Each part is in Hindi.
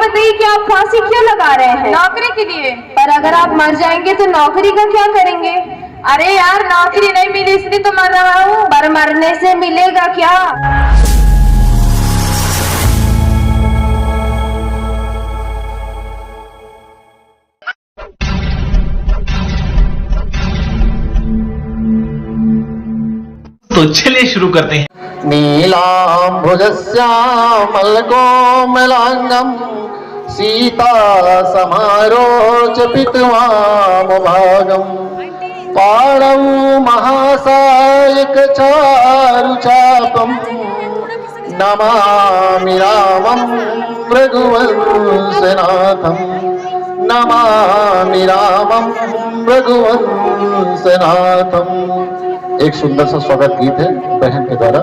बताइए कि आप फांसी क्यों लगा रहे हैं? नौकरी के लिए। पर अगर आप मर जाएंगे तो नौकरी का क्या करेंगे? अरे यार, नौकरी नहीं मिली इसलिए तो मर रहा हूँ। पर मरने से मिलेगा क्या? तो चलिए शुरू करते हैं। नीलाम्बुजस्यामलकोमलाङ्गं सीता समारोच पितवामभागम् पाणौ महासायकचारुचापम् नमामि रामं रघुवंशनाथं नमामि रामं रघुवंशनाथं। एक सुंदर सा स्वागत गीत है बहन के द्वारा।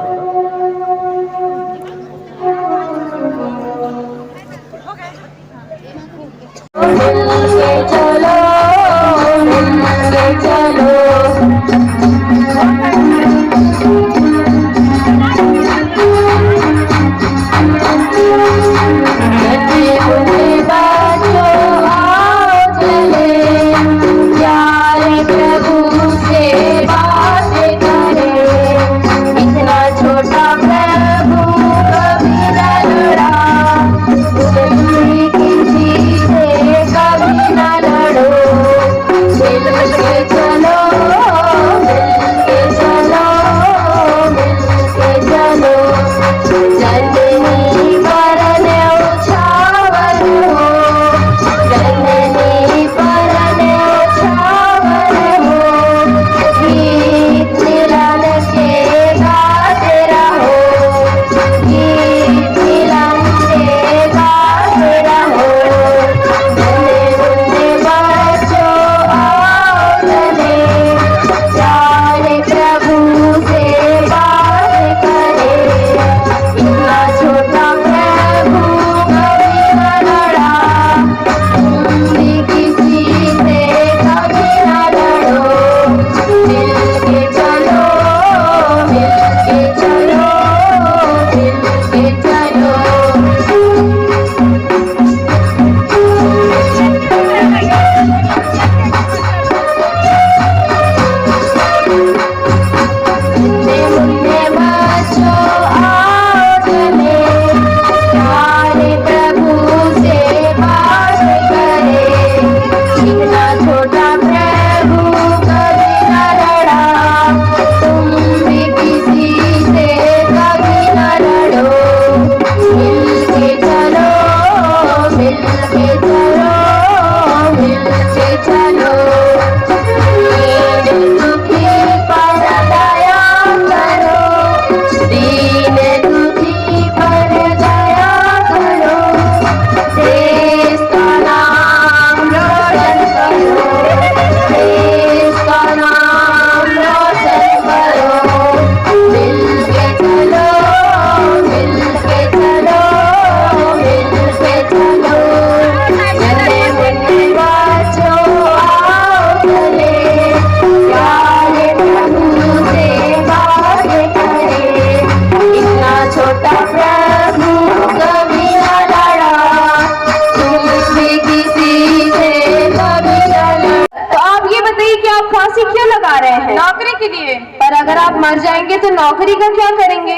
नौकरी के लिए। पर अगर आप मर जाएंगे तो नौकरी का क्या करेंगे?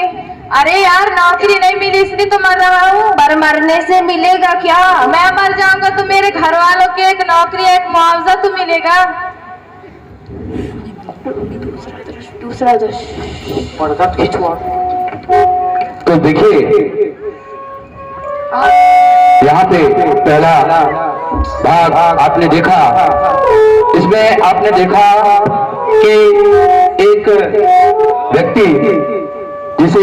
अरे यार, नौकरी नहीं मिली इसलिए तो मर रहा हूँ। पर मरने से मिलेगा क्या? मैं मर जाऊंगा तो मेरे घर वालों के एक नौकरी एक मुआवजा तो मिलेगा। दूसरा दृश्य तो देखिए, यहाँ पे पहला भाग आपने देखा। इसमें आपने देखा कि एक व्यक्ति जिसे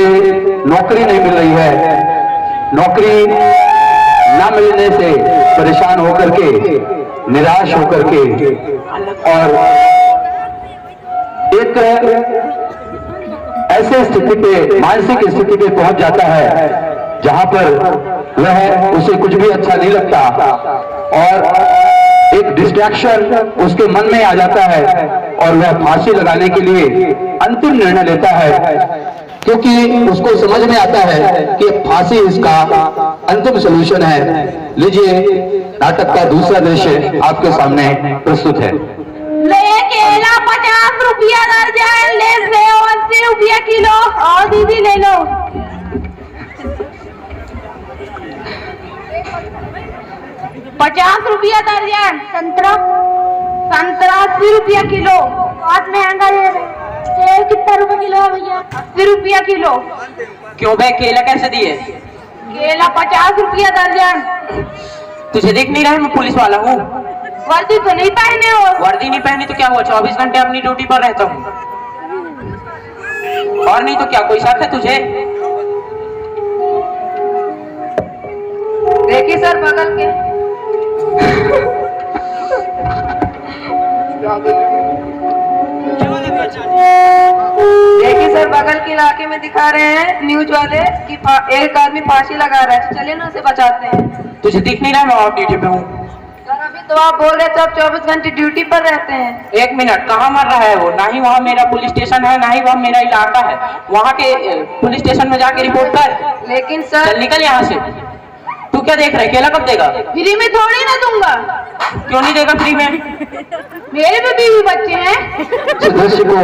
नौकरी नहीं मिल रही है, नौकरी न मिलने से परेशान होकर के, निराश होकर के, और एक ऐसे स्थिति पे, मानसिक स्थिति पे पहुंच जाता है जहां पर वह उसे कुछ भी अच्छा नहीं लगता और एक डिस्ट्रैक्शन उसके मन में आ जाता है और वह फांसी लगाने के लिए अंतिम निर्णय लेता है। क्योंकि उसको समझ में आता है कि फांसी इसका अंतिम सलूशन है। लीजिए, नाटक का दूसरा दृश्य आपके सामने प्रस्तुत है। ले केला 50 रुपया दर्जन, ले सेव 80 रुपया किलो। और दीदी ले लो। 50 रुपया दर्जन। संतरा 80 रुपया किलो। बहुत महंगा है। सेब कितना रुपए किलो है भैया? 80 रुपया किलो। क्यों भाई, केला कैसे दिए? केला 50 रुपया दर्जन। तुझे दिख नहीं रहा है मैं पुलिस वाला हूँ? वर्दी तो नहीं पहने हो? वर्दी नहीं पहनी तो क्या हुआ, 24 घंटे अपनी ड्यूटी पर रहता हूँ। और नहीं तो क्या, कोई शक है तुझे? देखिए सर बगल के देखिए सर बगल के इलाके में दिखा रहे हैं न्यूज वाले कि एक आदमी फांसी लगा रहा है। चलिए ना उसे बचाते हैं। तुझे दिख नहीं रहा मैं ऑफ ड्यूटी पे हूँ? सर अभी तो आप बोल रहे थे आप 24 घंटे ड्यूटी पर रहते हैं। 1 मिनट, कहाँ मर रहा है वो? ना ही वहाँ मेरा पुलिस स्टेशन है, ना ही वहाँ मेरा इलाका है। वहाँ के पुलिस स्टेशन में जाके रिपोर्ट कर। लेकिन चल सर निकल यहाँ से। तू क्या देख रहा है? केला कब देगा? फ्री में थोड़ी ना दूंगा। क्यों नहीं देगा फ्री में? मेरे भी बीवी बच्चे हैं। इस दृश्य को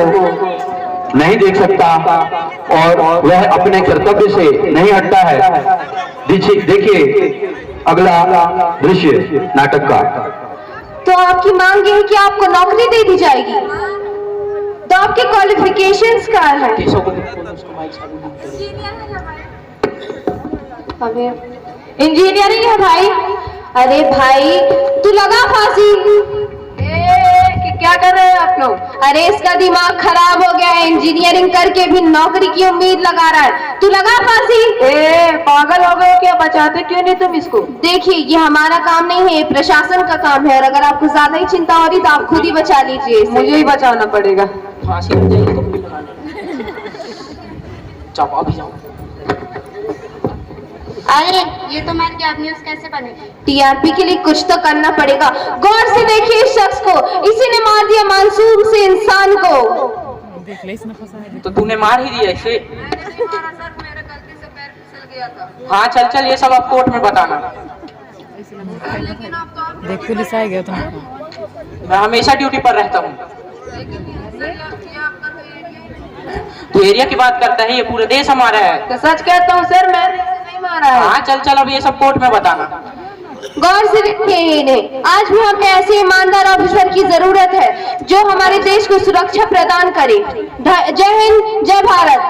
नहीं देख सकता और वह अपने कर्तव्य से नहीं हटता है। देखिए अगला दृश्य नाटक का। तो आपकी मांग ये है कि आपको नौकरी दे दी जाएगी, तो आपके क्वालिफिकेशंस क्या है? इंजीनियरिंग है भाई। अरे भाई तू लगा फांसी। क्या कर रहे हैं आप लोग? अरे इसका दिमाग खराब हो गया है, इंजीनियरिंग करके भी नौकरी की उम्मीद लगा रहा है। तू लगा फांसी। पागल हो गए क्या? बचाते क्यों नहीं तुम इसको? देखिए ये हमारा काम नहीं है, ये प्रशासन का काम है, और अगर आपको ज्यादा ही चिंता हो रही तो आप खुद ही बचा लीजिए इसे। मुझे ही बचाना पड़ेगा। फांसी हो जाएगी तो भी लगा ले। जाओ अभी जाओ। अरे ये तो मैंने क्या न्यूज़ कैसे बनेगी? टीआरपी के लिए कुछ तो करना पड़ेगा। गौर से देखिए इस शख्स को, इसी ने मार दिया मासूम से इंसान को। तो तूने मार ही दिया इसे? हाँ चल चल, ये सब आप कोर्ट में बताना। देख पुलिस आ गया तो मैं हमेशा ड्यूटी पर रहता हूँ। तू एरिया की बात करता है, ये पूरे देश हमारा है। तो सच कहता हूँ सर, मैंने नहीं मारा है। हाँ चल चल, अब ये सब कोर्ट में बताना। गौर से देखिए इन्हें, आज भी हमें ऐसे ईमानदार ऑफिसर की जरूरत है जो हमारे देश को सुरक्षा प्रदान करे। जय हिंद, जय भारत।